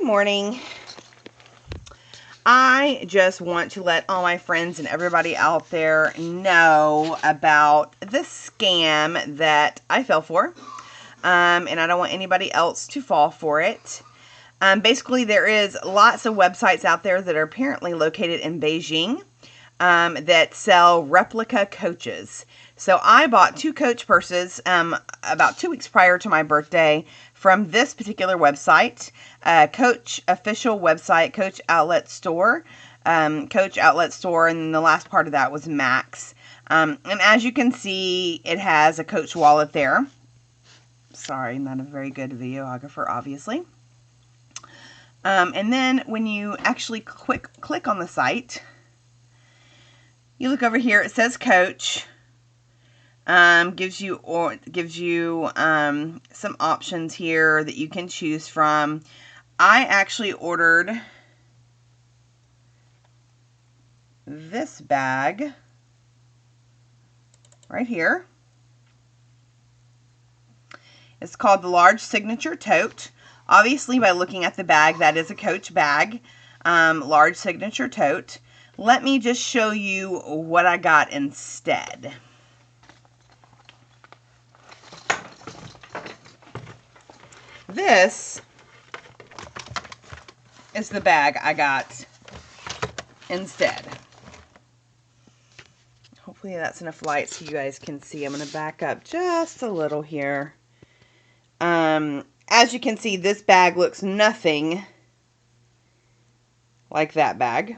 Good morning. I just want to let all my friends and everybody out there know about the scam that I fell for. And I don't want anybody else to fall for it. Basically, there is lots of websites out there that are apparently located in Beijing that sell replica coaches. So I bought 2 coach purses about 2 weeks prior to my birthday from this particular website, Coach official website, Coach Outlet Store, Coach Outlet Store, and the last part of that was Max. And as you can see, it has a Coach wallet there. Sorry, not a very good videographer, obviously. And then when you actually click on the site, you look over here, it says Coach. Gives you some options here that you can choose from. I actually ordered this bag right here. It's called the Large Signature Tote. Obviously, by looking at the bag, that is a Coach bag. Large Signature Tote. Let me just show you what I got instead. This is the bag I got instead. Hopefully that's enough light so you guys can see. I'm going to back up just a little here. As you can see, this bag looks nothing like that bag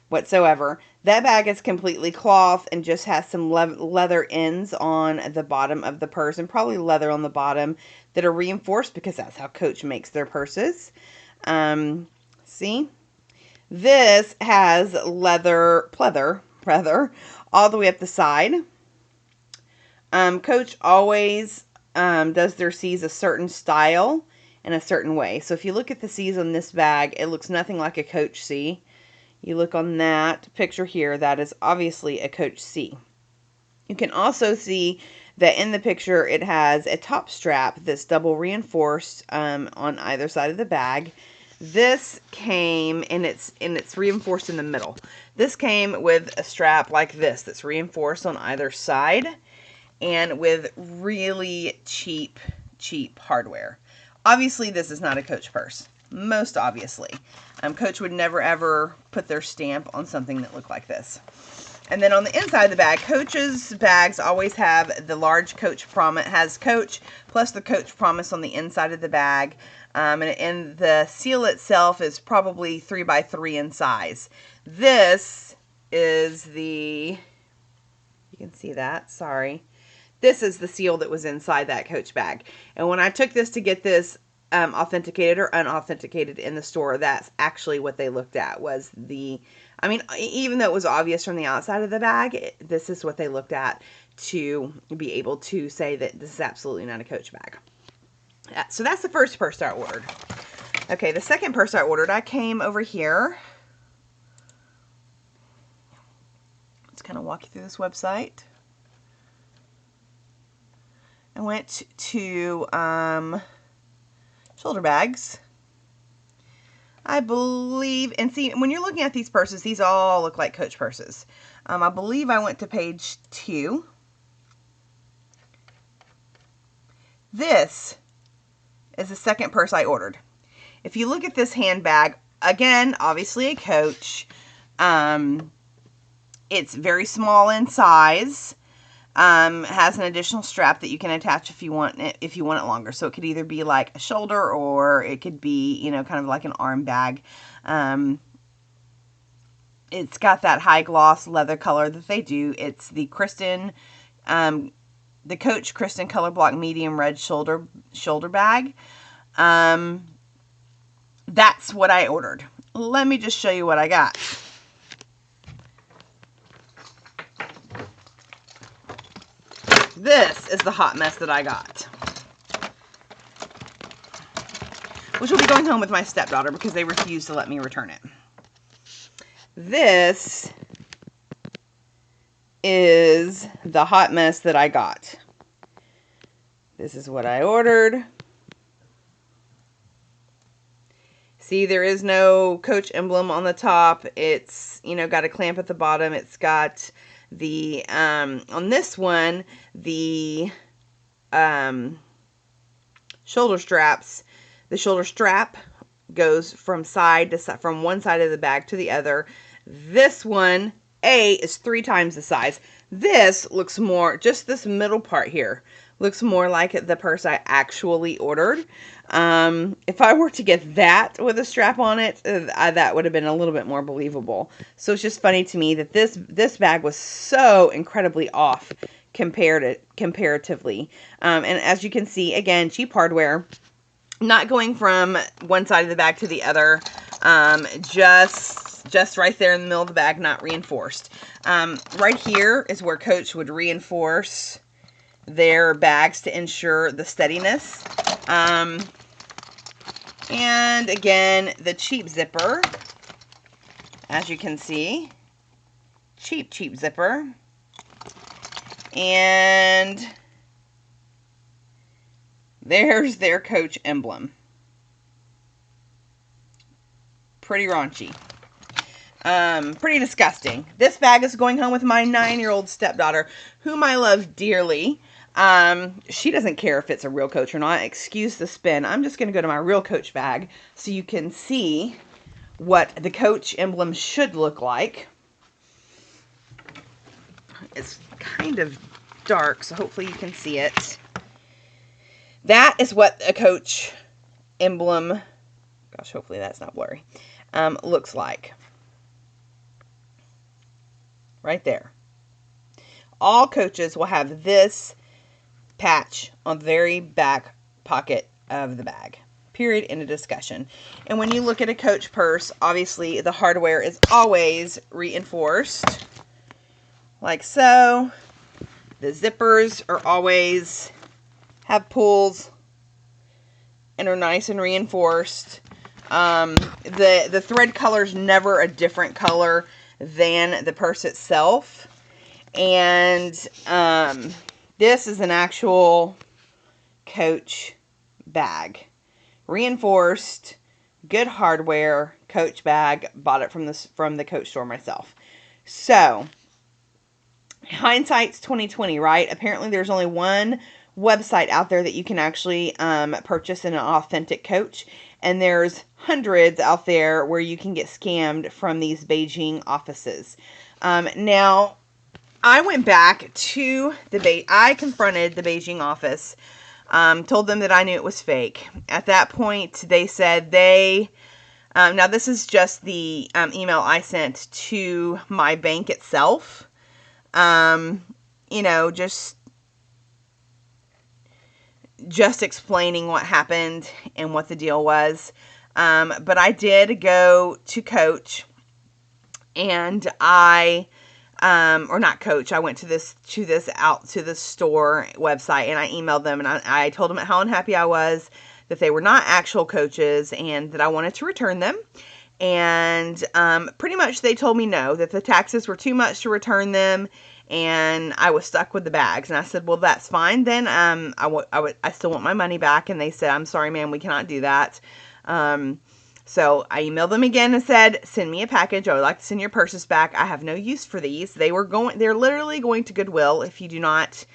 whatsoever. That bag is completely cloth and just has some leather ends on the bottom of the purse, and probably leather on the bottom that are reinforced because that's how Coach makes their purses. See? This has leather all the way up the side. Coach always does their C's a certain style and a certain way. So if you look at the C's on this bag, it looks nothing like a Coach C. You look on that picture here, that is obviously a Coach C. You can also see that in the picture it has a top strap that's double reinforced on either side of the bag. This came, and it's reinforced in the middle. This came with a strap like this that's reinforced on either side and with really cheap hardware. Obviously, this is not a Coach purse. Most obviously. Coach would never ever put their stamp on something that looked like this. And then on the inside of the bag, Coach's bags always have the large Coach promise, has Coach plus the Coach promise on the inside of the bag. And the seal itself is probably 3x3 in size. This is the, you can see that, sorry. This is the seal that was inside that Coach bag. And when I took this to get this authenticated or unauthenticated in the store, that's actually what they looked at, was the, I mean, even though it was obvious from the outside of the bag, this is what they looked at to be able to say that this is absolutely not a Coach bag. So that's the first purse I ordered. Okay, the second purse I ordered, I came over here. Let's kind of walk you through this website. I went to shoulder bags. I believe, and see, when you're looking at these purses, these all look like Coach purses. I believe I went to page 2. This is the second purse I ordered. If you look at this handbag, again, obviously a Coach. It's very small in size. Has an additional strap that you can attach if you want it longer. So it could either be like a shoulder, or it could be, you know, kind of like an arm bag. It's got that high gloss leather color that they do. It's the the Coach Kristen Color Block medium red shoulder bag. That's what I ordered. Let me just show you what I got. This is the hot mess that I got, which will be going home with my stepdaughter because they refuse to let me return it. This is the hot mess that I got. This is what I ordered. See, there is no Coach emblem on the top. It's, you know, got a clamp at the bottom. It's got the, on this one, the shoulder straps. The shoulder strap goes from side to side, from one side of the bag to the other. This one, is 3 times the size. This looks more, just this middle part here, looks more like the purse I actually ordered. If I were to get that with a strap on it, that would have been a little bit more believable. So it's just funny to me that this bag was so incredibly off comparatively. And as you can see, again, cheap hardware, not going from one side of the bag to the other, just right there in the middle of the bag, not reinforced. Right here is where Coach would reinforce their bags to ensure the steadiness. And again, the cheap zipper, as you can see, cheap zipper. And there's their Coach emblem. Pretty raunchy. Pretty disgusting. This bag is going home with my 9-year-old stepdaughter, whom I love dearly. She doesn't care if it's a real Coach or not. Excuse the spin. I'm just going to go to my real Coach bag so you can see what the Coach emblem should look like. It's kind of dark, so hopefully you can see it. That is what a Coach emblem, gosh, hopefully that's not blurry, looks like. Right there. All Coaches will have this patch on the very back pocket of the bag. Period. End of discussion. And when you look at a Coach purse, obviously the hardware is always reinforced. Like so. The zippers are always have pulls and are nice and reinforced. The thread color is never a different color than the purse itself. And this is an actual Coach bag. Reinforced, good hardware, Coach bag. Bought it from the Coach store myself. So, hindsight's 2020, right? Apparently there's only one website out there that you can actually purchase an authentic Coach, and there's hundreds out there where you can get scammed from these Beijing offices. Now, I went back to I confronted the Beijing office, told them that I knew it was fake. At that point, they said now this is just the email I sent to my bank itself. You know, just explaining what happened and what the deal was. But I did go to Coach, and or not Coach, I went to the store website, and I emailed them, and I told them how unhappy I was that they were not actual Coaches and that I wanted to return them. And pretty much they told me no, that the taxes were too much to return them, and I was stuck with the bags. And I said, well, that's fine. Then I still want my money back. And they said, I'm sorry, ma'am, we cannot do that. So I emailed them again and said, send me a package. I would like to send your purses back. I have no use for these. They're literally going to Goodwill if you do not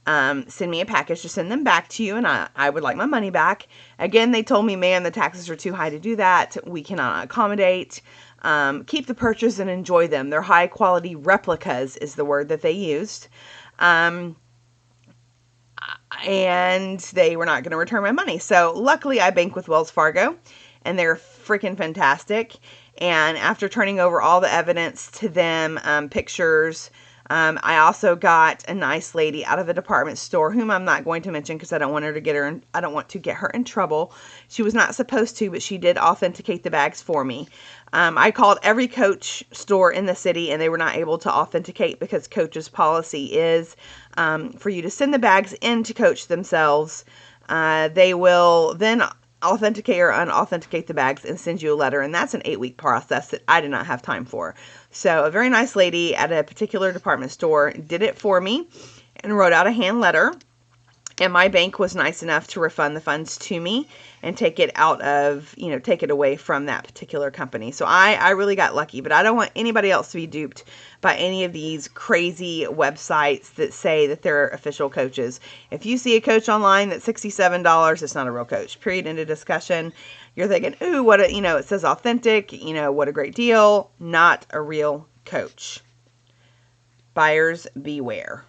send me a package to send them back to you, and I would like my money back. Again, they told me, ma'am, the taxes are too high to do that. We cannot accommodate. Keep the purchase and enjoy them. They're high quality replicas is the word that they used. And they were not going to return my money. So luckily I bank with Wells Fargo, and they're freaking fantastic. And after turning over all the evidence to them, pictures, I also got a nice lady out of a department store, whom I'm not going to mention because I don't want to get her in trouble. She was not supposed to, but she did authenticate the bags for me. I called every Coach store in the city, and they were not able to authenticate because Coach's policy is for you to send the bags in to Coach themselves. They will then authenticate or unauthenticate the bags and send you a letter, and that's an 8-week process that I did not have time for. So a very nice lady at a particular department store did it for me and wrote out a hand letter And my bank was nice enough to refund the funds to me and take it out of, take it away from that particular company. So I really got lucky, but I don't want anybody else to be duped by any of these crazy websites that say that they're official coaches. If you see a coach online that's $67, it's not a real coach. Period. End of discussion. You're thinking, ooh, what a, it says authentic, what a great deal. Not a real coach. Buyers beware.